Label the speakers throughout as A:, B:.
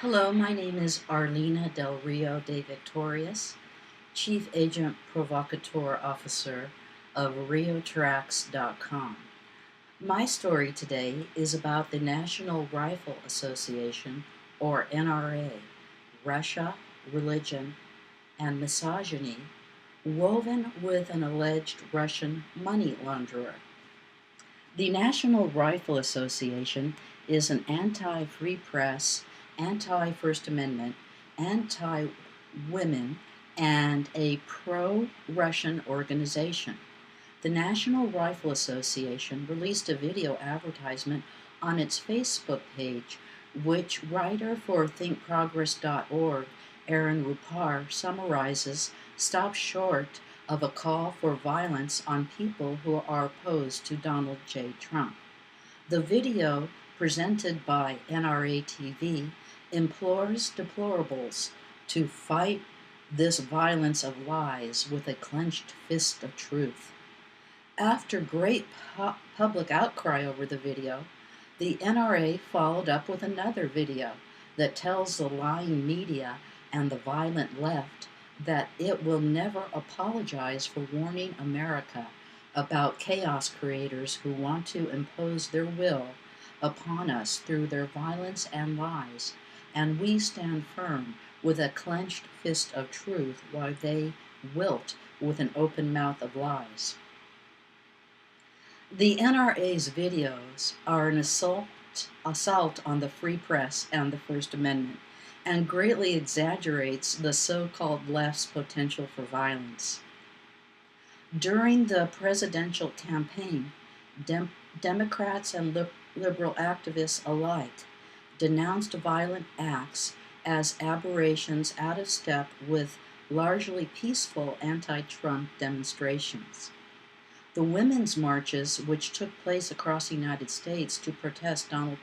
A: Hello, my name is Arlena Delrio de Victorious, Chief Agent Provocateur Officer of RioTrax.com. My story today is about the National Rifle Association, or N.R.A., Russia, religion, and misogyny, woven with an alleged Russian money launderer. The National Rifle Association is an anti-free press, anti-First Amendment, anti-women, and a pro-Russian organization. The National Rifle Association released a video advertisement on its Facebook page, which writer for thinkprogress.org, Aaron Rupar, summarizes, stops short of a call for violence on people who are opposed to Donald J. Trump. The video, presented by N.R.A. TV, implores deplorables to fight this violence of lies with a clenched fist of truth. After great public outcry over the video, the N.R.A. followed up with another video that tells the lying media and the violent left that it will never apologize for warning America about chaos creators who want to impose their will upon us through their violence and lies, and we stand firm with a clenched fist of truth while they wilt with an open mouth of lies. The N.R.A.'s videos are an assault on the free press and the First Amendment, and greatly exaggerates the so-called left's potential for violence. During the presidential campaign, Democrats and liberal activists alike denounced violent acts as aberrations out of step with largely peaceful anti-Trump demonstrations. The women's marches, which took place across the United States to protest Donald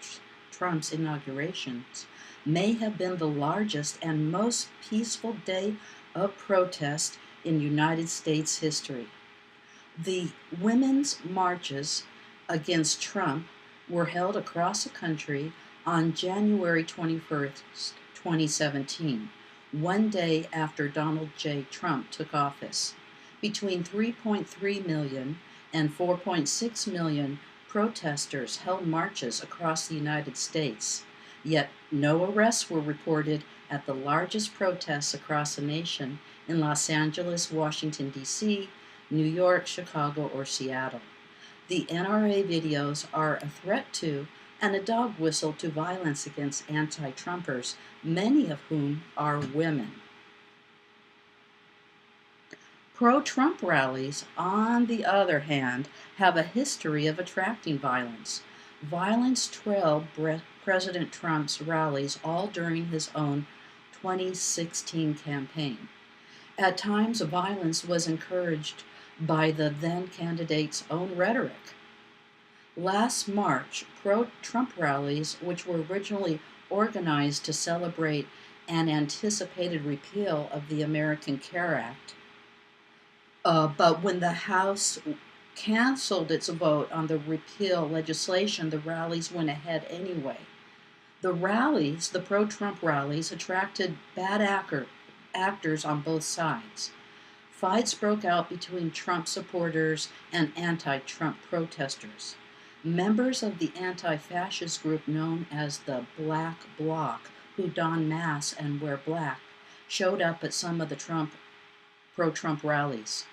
A: Trump's inaugurations, may have been the largest and most peaceful day of protest in United States history. The women's marches against Trump were held across the country on January 21st, 2017, one day after Donald J. Trump took office. Between 3.3 million and 4.6 million protesters held marches across the United States, yet no arrests were reported at the largest protests across the nation in Los Angeles, Washington, D.C., New York, Chicago, or Seattle. The N.R.A. videos are a threat to and a dog whistle to violence against anti-Trumpers, many of whom are women. Pro-Trump rallies, on the other hand, have a history of attracting violence. Violence trailed President Trump's rallies all during his own 2016 campaign. At times, violence was encouraged by the then-candidate's own rhetoric. Last March, pro-Trump rallies, which were originally organized to celebrate an anticipated repeal of the American Care Act, but when the House canceled its vote on the repeal legislation, the rallies went ahead anyway. The pro-Trump rallies, attracted bad actors on both sides. Fights broke out between Trump supporters and anti-Trump protesters. Members of the anti-fascist group known as the Black Bloc, who don masks and wear black, showed up at some of the pro-Trump rallies.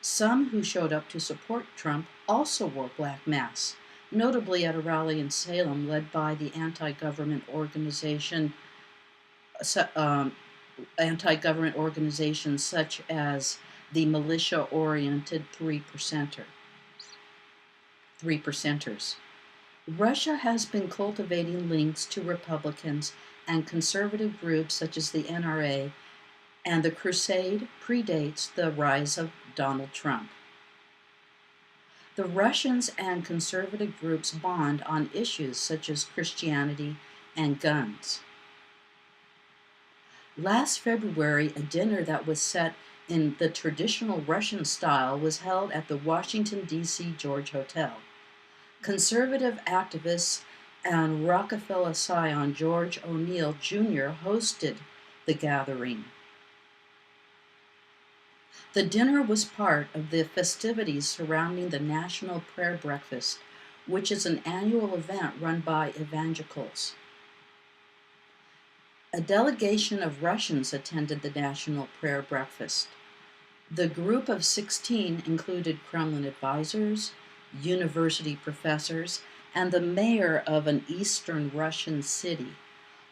A: Some who showed up to support Trump also wore black masks, notably at a rally in Salem led by the anti-government organizations such as the militia-oriented Three Percenters. Russia has been cultivating links to Republicans and conservative groups such as the N.R.A., and the crusade predates the rise of Donald Trump. The Russians and conservative groups bond on issues such as Christianity and guns. Last February, a dinner that was set in the traditional Russian style was held at the Washington, D.C. George Hotel. Conservative activists and Rockefeller scion George O'Neill Jr. hosted the gathering. The dinner was part of the festivities surrounding the National Prayer Breakfast, which is an annual event run by evangelicals. A delegation of Russians attended the National Prayer Breakfast. The group of 16 included Kremlin advisors, university professors, and the mayor of an eastern Russian city.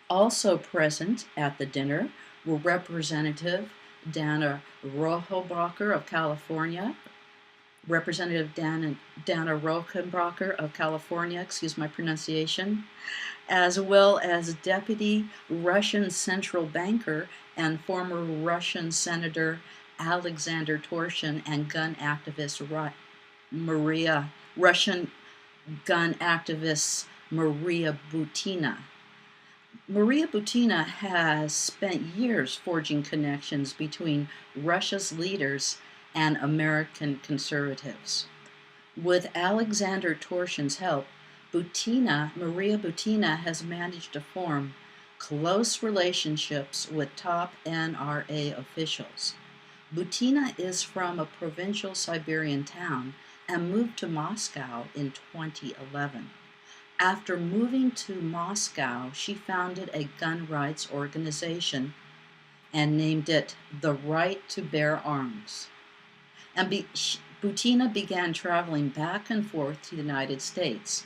A: Also present at the dinner were Representative Dana Rohrabacher of California, Representative Dana Rohrabacher of California, excuse my pronunciation, as well as Deputy Russian Central Banker and former Russian Senator Alexander Torshin and Russian gun activist Maria Butina. Maria Butina has spent years forging connections between Russia's leaders and American conservatives. With Alexander Torshin's help, Maria Butina has managed to form close relationships with top N.R.A. officials. Butina is from a provincial Siberian town and moved to Moscow in 2011. After moving to Moscow, she founded a gun rights organization and named it The Right to Bear Arms. And Butina began traveling back and forth to the United States.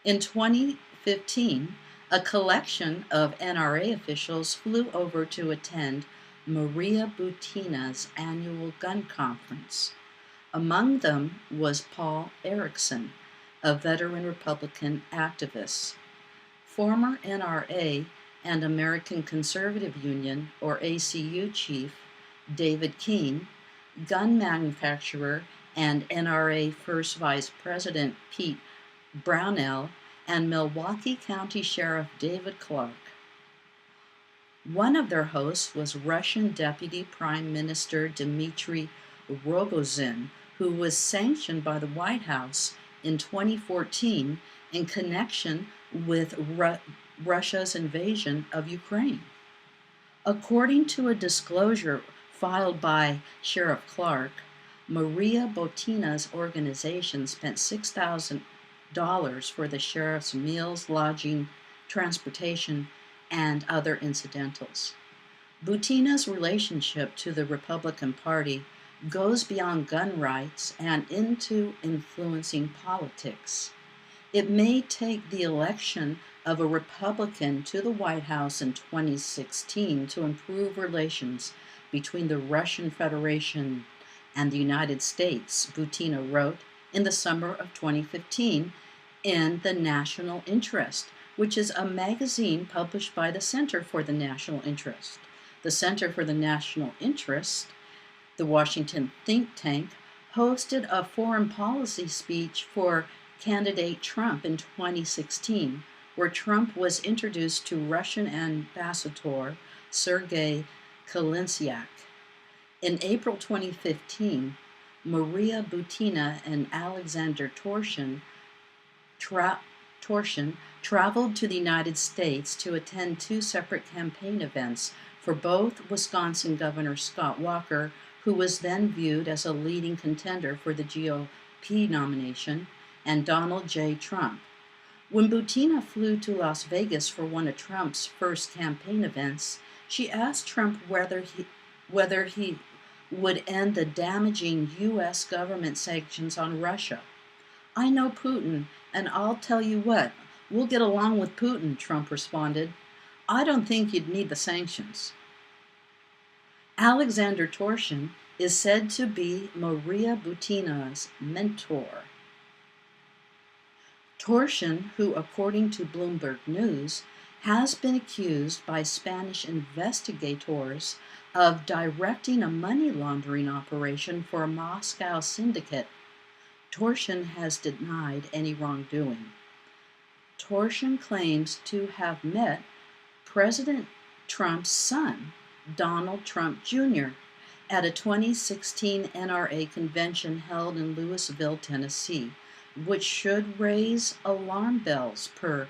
A: In 2015, a collection of N.R.A. officials flew over to attend Maria Butina's annual gun conference. Among them was Paul Erickson, a veteran Republican activist. Former N.R.A. and American Conservative Union, or ACU chief David King, gun manufacturer and N.R.A. First Vice President Pete Brownell, and Milwaukee County Sheriff David Clark. One of their hosts was Russian Deputy Prime Minister Dmitry Rogozin, who was sanctioned by the White House in 2014 in connection with Russia's invasion of Ukraine. According to a disclosure filed by Sheriff Clark, Maria Butina's organization spent $6,000 for the sheriff's meals, lodging, transportation, and other incidentals. Butina's relationship to the Republican Party goes beyond gun rights and into influencing politics. It may take the election of a Republican to the White House in 2016 to improve relations between the Russian Federation and the United States, Butina wrote in the summer of 2015 in The National Interest, which is a magazine published by the Center for the National Interest. The Center for the National Interest, the Washington think tank, hosted a foreign policy speech for candidate Trump in 2016, where Trump was introduced to Russian Ambassador Sergei Kalinsyak. In April 2015, Maria Butina and Alexander Torshin traveled to the United States to attend two separate campaign events for both Wisconsin Governor Scott Walker, who was then viewed as a leading contender for the GOP nomination, and Donald J. Trump. When Butina flew to Las Vegas for one of Trump's first campaign events, she asked Trump whether he would end the damaging U.S. government sanctions on Russia. "I know Putin, and I'll tell you what, we'll get along with Putin," Trump responded. "I don't think you'd need the sanctions." Alexander Torshin is said to be Maria Butina's mentor. Torshin, who according to Bloomberg News, has been accused by Spanish investigators of directing a money laundering operation for a Moscow syndicate. Torshin has denied any wrongdoing. Torshin claims to have met President Trump's son, Donald Trump Jr., at a 2016 N.R.A. convention held in Louisville, Tennessee, which should raise alarm bells per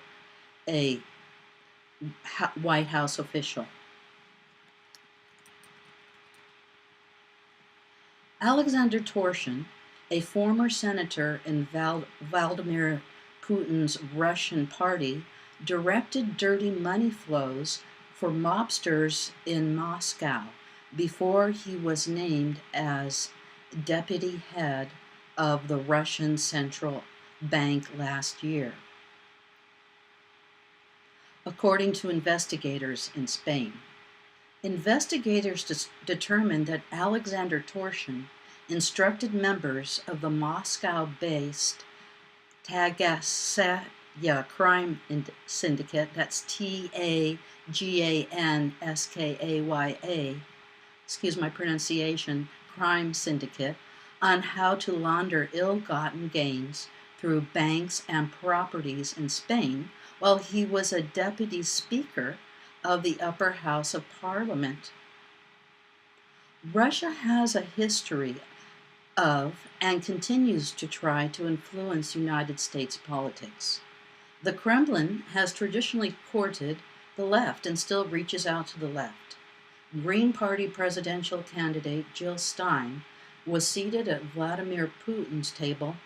A: a White House official. Alexander Torshin, a former senator in Vladimir Putin's Russian party, directed dirty money flows for mobsters in Moscow before he was named as deputy head of the Russian Central Bank last year, according to investigators in Spain. Investigators determined that Alexander Torshin instructed members of the Moscow-based Tagasaya crime syndicate, that's Taganskaya, excuse my pronunciation, crime syndicate, on how to launder ill-gotten gains through banks and properties in Spain while he was a deputy speaker of the upper house of parliament. Russia has a history of and continues to try to influence United States politics. The Kremlin has traditionally courted the left and still reaches out to the left. Green Party presidential candidate Jill Stein was seated at Vladimir Putin's table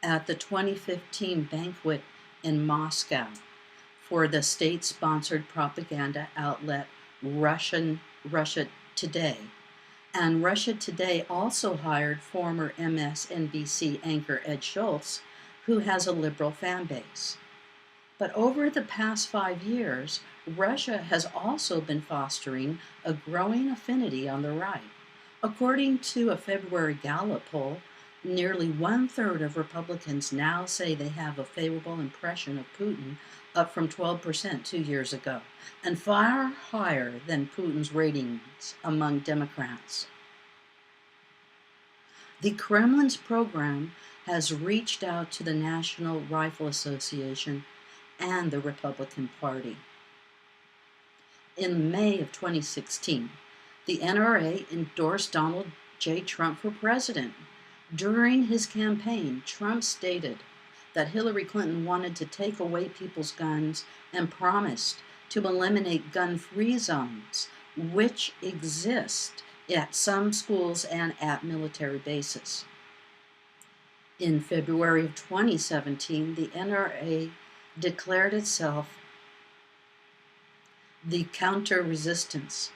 A: at the 2015 banquet in Moscow for the state-sponsored propaganda outlet Russia Today. And Russia Today also hired former MSNBC anchor Ed Schultz, who has a liberal fan base. But over the past 5 years, Russia has also been fostering a growing affinity on the right. According to a February Gallup poll, nearly 1/3 of Republicans now say they have a favorable impression of Putin, up from 12% 2 years ago, and far higher than Putin's ratings among Democrats. The Kremlin's program has reached out to the National Rifle Association and the Republican Party. In May of 2016, the N.R.A. endorsed Donald J. Trump for president. During his campaign, Trump stated that Hillary Clinton wanted to take away people's guns and promised to eliminate gun-free zones, which exist at some schools and at military bases. In February of 2017, the N.R.A. declared itself the counter-resistance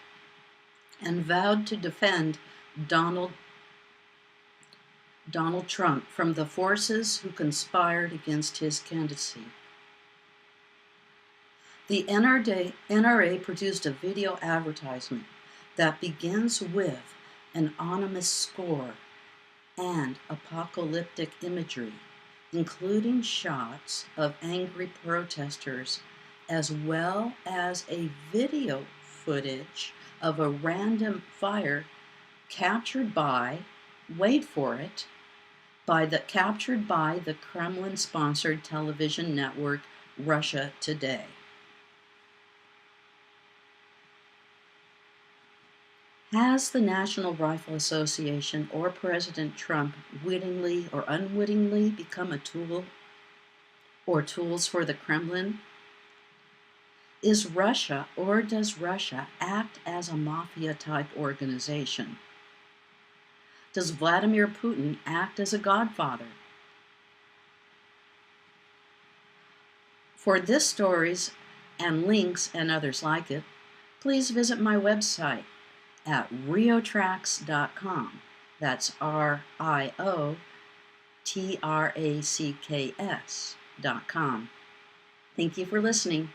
A: and vowed to defend Donald Trump from the forces who conspired against his candidacy. The N.R.A. produced a video advertisement that begins with an ominous score and apocalyptic imagery, including shots of angry protesters, as well as a video footage of a random fire captured by, wait for it, captured by the Kremlin-sponsored television network Russia Today. Has the National Rifle Association or President Trump wittingly or unwittingly become a tool or tools for the Kremlin? Is Russia, or does Russia act as a mafia-type organization? Does Vladimir Putin act as a godfather? For this stories and links and others like it, please visit my website at riotracks.com. That's RIOTRACKS.com. Thank you for listening.